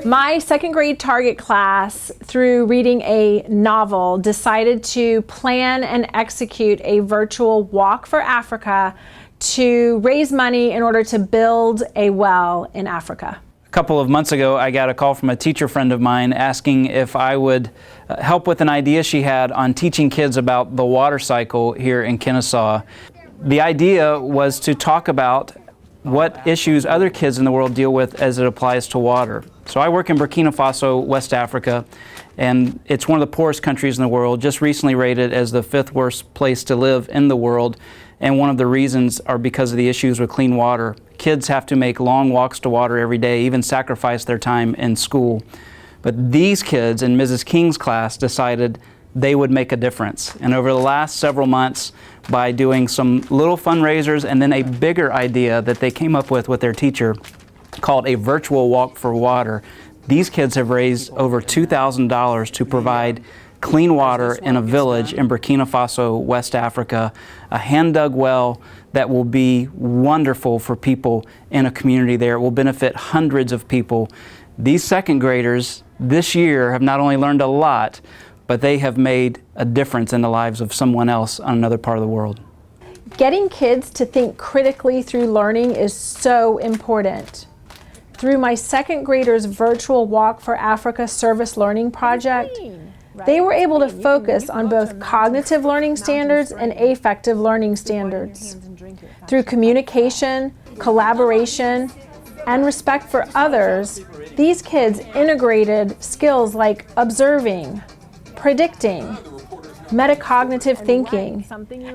My second grade target class, through reading a novel, decided to plan and execute a virtual walk for Africa to raise money in order to build a well in Africa. A couple of months ago, I got a call from a teacher friend of mine asking if I would help with an idea she had on teaching kids about the water cycle here in Kennesaw. The idea was to talk about what issues other kids in the world deal with as it applies to water. So I work in Burkina Faso, West Africa, and it's one of the poorest countries in the world, just recently rated as the 5th worst place to live in the world. And one of the reasons are because of the issues with clean water. Kids have to make long walks to water every day, even sacrifice their time in school. But these kids in Mrs. King's class decided they would make a difference. And over the last several months, by doing some little fundraisers and then a bigger idea that they came up with their teacher called a virtual walk for water, these kids have raised over $2,000 to provide clean water in a village in Burkina Faso, West Africa, a hand-dug well that will be wonderful for people in a community there. It will benefit hundreds of people. These second graders this year have not only learned a lot, but they have made a difference in the lives of someone else on another part of the world. Getting kids to think critically through learning is so important. Through my second graders' virtual Walk for Africa service learning project, they were able to focus on both cognitive learning standards and affective learning standards. Through communication, collaboration, and respect for others, these kids integrated skills like observing, predicting, metacognitive thinking,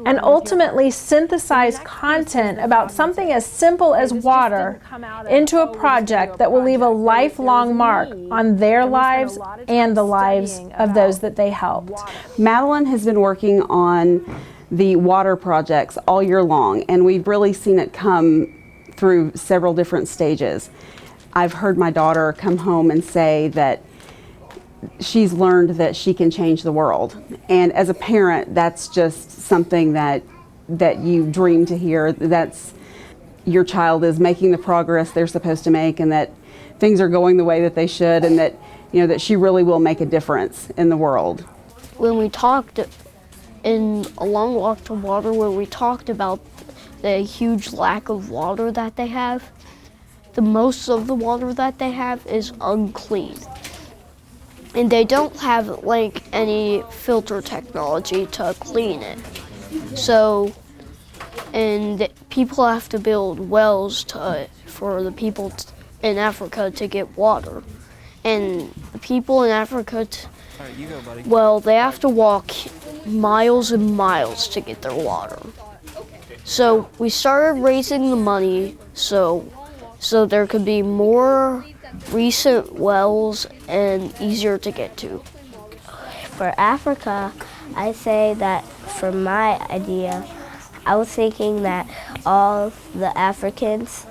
and ultimately synthesize content about something as simple as water into a project that will leave a lifelong mark on their lives and the lives of those that they helped. Madeline has been working on the water projects all year long, and we've really seen it come through several different stages. I've heard my daughter come home and say that she's learned that she can change the world. And as a parent, that's just something that you dream to hear. That's your child is making the progress they're supposed to make, and that things are going the way that they should, and that, you know, that she really will make a difference in the world. When we talked in A Long Walk to Water, where we talked about the huge lack of water that they have, the most of the water that they have is unclean. And they don't have like any filter technology to clean it. So, and people have to build wells for the people in Africa to get water. And the people in Africa, well, they have to walk miles and miles to get their water. So we started raising the money so there could be more recent wells and easier to get to. For Africa, I say that for my idea, I was thinking that all the Africans,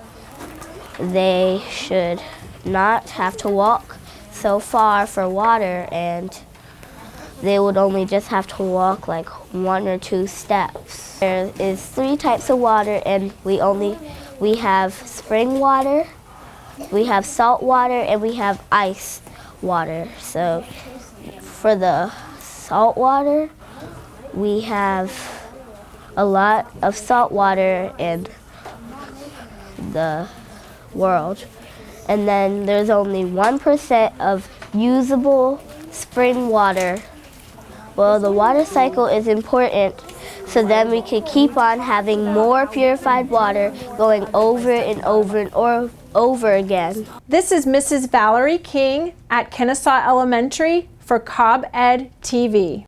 they should not have to walk so far for water, and they would only just have to walk like 1 or 2 steps. There is 3 types of water, and we have spring water, we have salt water, and we have ice water. So for the salt water, we have a lot of salt water in the world. And then there's only 1% of usable spring water. Well, the water cycle is important, so then we can keep on having more purified water going over and over and over again. This is Mrs. Valerie King at Kennesaw Elementary for Cobb Ed TV.